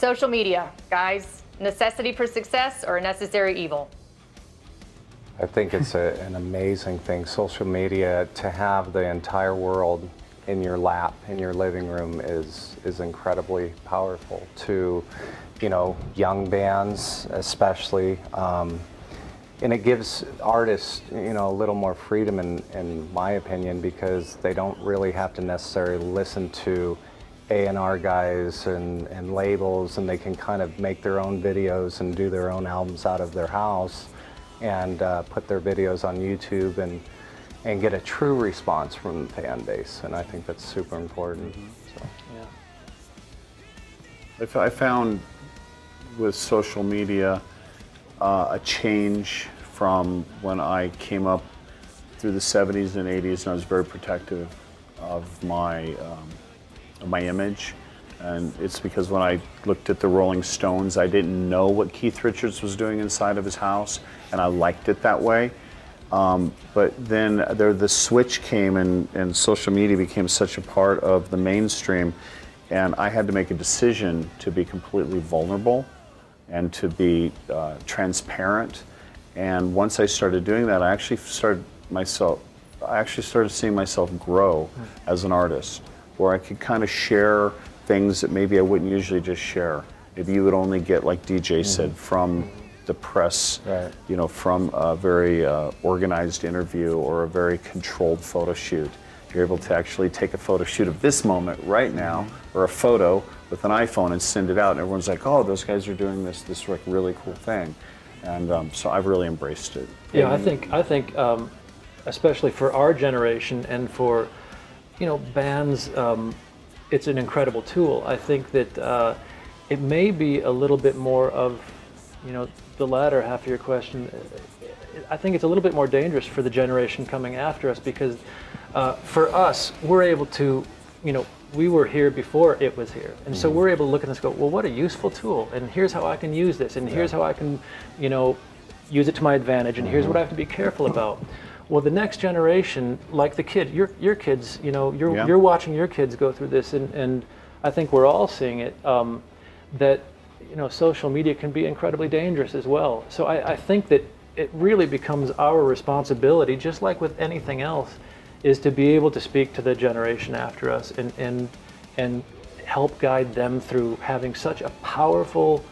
Social media, guys, necessity for success or a necessary evil? I think it's an amazing thing. Social media, to have the entire world in your lap, in your living room, is incredibly powerful. To, you know, young bands especially, and it gives artists, you know, a little more freedom in my opinion, because they don't really have to necessarily listen to A&R guys and labels, and they can kind of make their own videos and do their own albums out of their house and put their videos on YouTube and get a true response from the fan base, and I think that's super important. So. Yeah. I found with social media a change from when I came up through the 70s and 80s, and I was very protective of my image. And it's because when I looked at the Rolling Stones, I didn't know what Keith Richards was doing inside of his house, and I liked it that way. But then the switch came, and social media became such a part of the mainstream, and I had to make a decision to be completely vulnerable and to be transparent. And once I started doing that, I actually started seeing myself grow as an artist, where I could kind of share things that maybe I wouldn't usually just share. Maybe you would only get, like DJ said, from the press, right, you know, from a very organized interview or a very controlled photo shoot. You're able to actually take a photo shoot of this moment right now, or a photo with an iPhone, and send it out, and everyone's like, oh, those guys are doing this like really cool thing. And so I've really embraced it. Yeah, I think especially for our generation and for, you know, bands, it's an incredible tool. I think that it may be a little bit more of, you know, the latter half of your question. I think it's a little bit more dangerous for the generation coming after us, because for us, we're able to, you know, we were here before it was here. And so we're able to look at this and go, well, what a useful tool. And here's how I can use this. And here's how I can, you know, use it to my advantage. And here's what I have to be careful about. Well, the next generation, like the kid, your kids, you know, you're watching your kids go through this, and I think we're all seeing it, that, you know, social media can be incredibly dangerous as well. So I think that it really becomes our responsibility, just like with anything else, is to be able to speak to the generation after us and help guide them through having such a powerful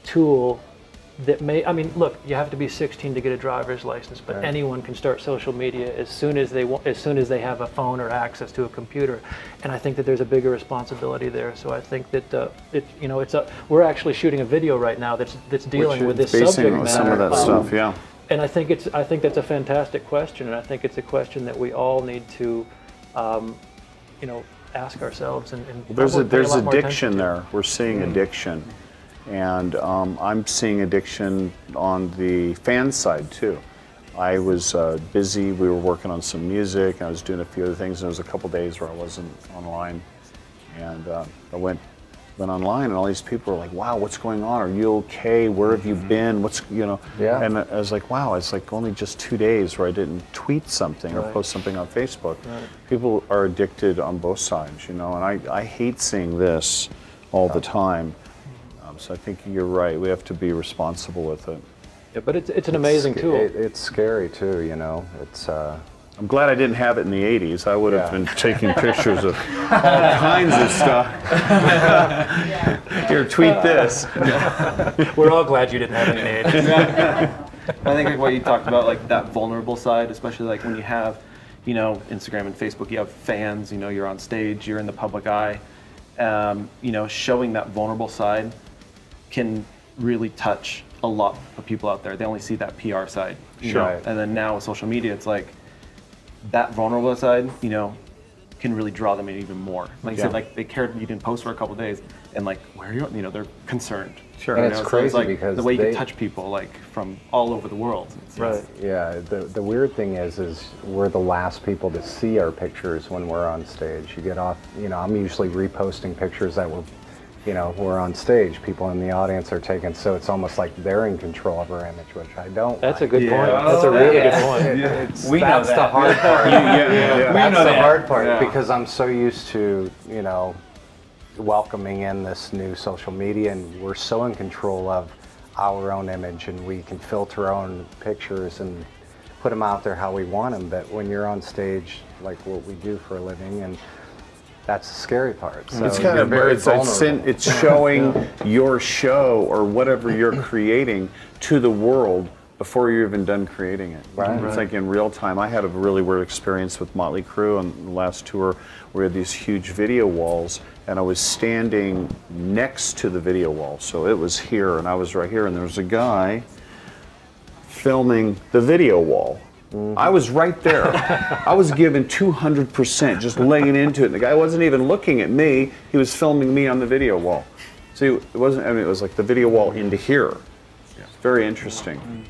tool that may, I mean, look, you have to be 16 to get a driver's license, but right, anyone can start social media as soon as they have a phone or access to a computer. And I think that there's a bigger responsibility there. So I think that you know, we're actually shooting a video right now that's dealing with this subject matter. Some of that stuff, yeah. And I think that's a fantastic question, and I think it's a question that we all need to, you know, ask ourselves. And well, there's addiction there. We're seeing addiction. And I'm seeing addiction on the fan side too. I was busy, we were working on some music, I was doing a few other things, and there was a couple days where I wasn't online. And I went online, and all these people were like, wow, what's going on? Are you okay? Where have you been? What's, you know? Yeah. And I was like, wow, it's like only just 2 days where I didn't tweet something or post something on Facebook. Right. People are addicted on both sides, you know, and I hate seeing this all the time. So I think you're right. We have to be responsible with it. Yeah, but it's an amazing tool. It's scary too, you know. It's. I'm glad I didn't have it in the 80s. I would have been taking pictures of all kinds of stuff. Here, tweet this. We're all glad you didn't have it in the 80s. I think like what you talked about, like that vulnerable side, especially like when you have, you know, Instagram and Facebook, you have fans. You know, you're on stage, you're in the public eye. You know, showing that vulnerable side can really touch a lot of people out there. They only see that PR side, you know? And then now with social media, it's like that vulnerable side, you know, can really draw them in even more. Like you said, like they cared you didn't post for a couple of days, and like, where are you? You know, they're concerned. Sure. And it's crazy, so it's like because the way you can touch people like from all over the world. Right. Yeah. The weird thing is we're the last people to see our pictures when we're on stage. You get off. You know, I'm usually reposting pictures that were, you know, we're on stage. People in the audience are taking. So it's almost like they're in control of our image, which I don't. That's a good point. That's a really good point. That's the hard part. That's the hard part because I'm so used to, you know, welcoming in this new social media, and we're so in control of our own image, and we can filter our own pictures and put them out there how we want them. But when you're on stage, like what we do for a living, and that's the scary part. So It's kind of very it's showing your show or whatever you're creating to the world before you're even done creating it. Right. It's like in real time. I had a really weird experience with Motley Crue on the last tour. We had these huge video walls, and I was standing next to the video wall. So it was here, and I was right here, and there was a guy filming the video wall. I was right there. I was given 200%, just laying into it. And the guy wasn't even looking at me. He was filming me on the video wall. See, it wasn't, I mean, it was like the video wall into here. It's very interesting.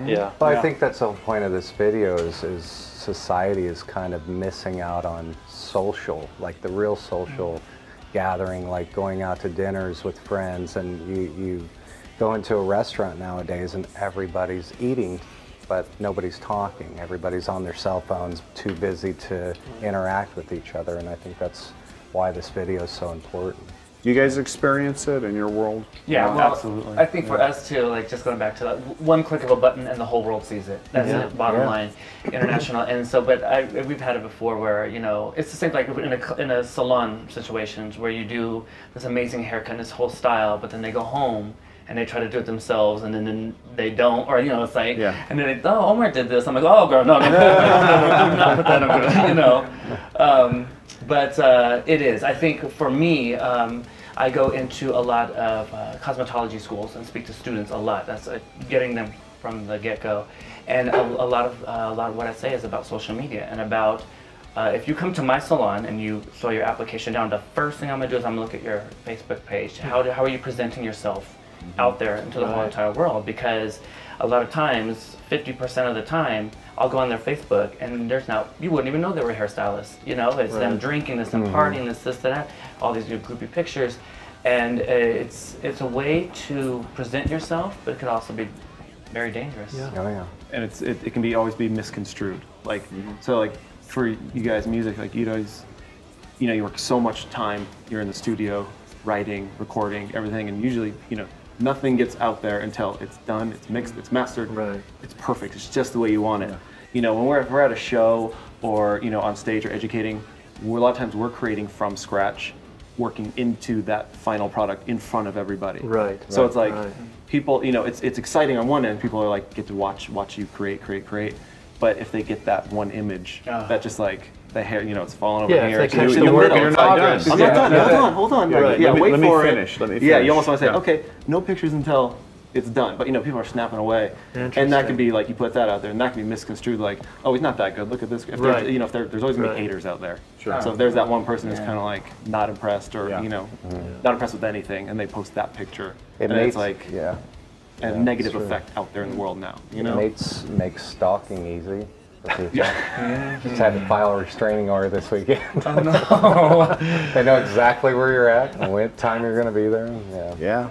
Yeah. Well, I think that's the whole point of this video is society is kind of missing out on social, like the real social gathering, like going out to dinners with friends, and you go into a restaurant nowadays and everybody's eating, but nobody's talking. Everybody's on their cell phones, too busy to interact with each other, and I think that's why this video is so important. Do you guys experience it in your world? Yeah, well, absolutely. I think for us too, like just going back to that, one click of a button and the whole world sees it. That's the bottom line, international. And so, but we've had it before where, you know, it's the same like in a salon situations where you do this amazing haircut and this whole style, but then they go home and they try to do it themselves, and then they don't, or, you know, it's like, and then they, oh, Omar did this. I'm like, oh, girl, no, do not put that up, you know. But it is. I think for me, I go into a lot of cosmetology schools and speak to students a lot. That's getting them from the get-go, and a lot of what I say is about social media and about if you come to my salon and you saw your application down, the first thing I'm gonna do is I'm gonna look at your Facebook page. How are you presenting yourself out there into the whole entire world? Because a lot of times, 50% of the time, I'll go on their Facebook and you wouldn't even know they were hairstylists. You know, it's them drinking, it's them partying, this, that, all these groupie pictures. And it's a way to present yourself, but it could also be very dangerous. Oh, yeah. And it can always be misconstrued. Like, so like for you guys, music, like you guys, you know, you work so much time, you're in the studio, writing, recording, everything, and usually, you know, nothing gets out there until it's done, it's mixed, it's mastered, it's perfect, it's just the way you want it. You know, when we're at a show or, you know, on stage or educating, a lot of times we're creating from scratch, working into that final product in front of everybody. So it's like people, you know, it's exciting on one end, people are like, get to watch you create, but if they get that one image, that just like, the hair, you know, it's falling over here. If they catch You're the word, not done. I'm not done. Hold on. Like, wait for it. Let me finish. Yeah, you almost want to say, okay, no pictures until it's done. But you know, people are snapping away, and that could be like you put that out there, and that can be misconstrued like, oh, he's not that good. Look at this. If there's, you know, there's always gonna be haters out there. So if there's that one person who's kind of like not impressed or you know, not impressed with anything, and they post that picture, it's like a negative effect out there in the world now. You know, It makes stalking easy. Just had to file a restraining order this weekend. Oh no! They know exactly where you're at and what time you're going to be there. Yeah.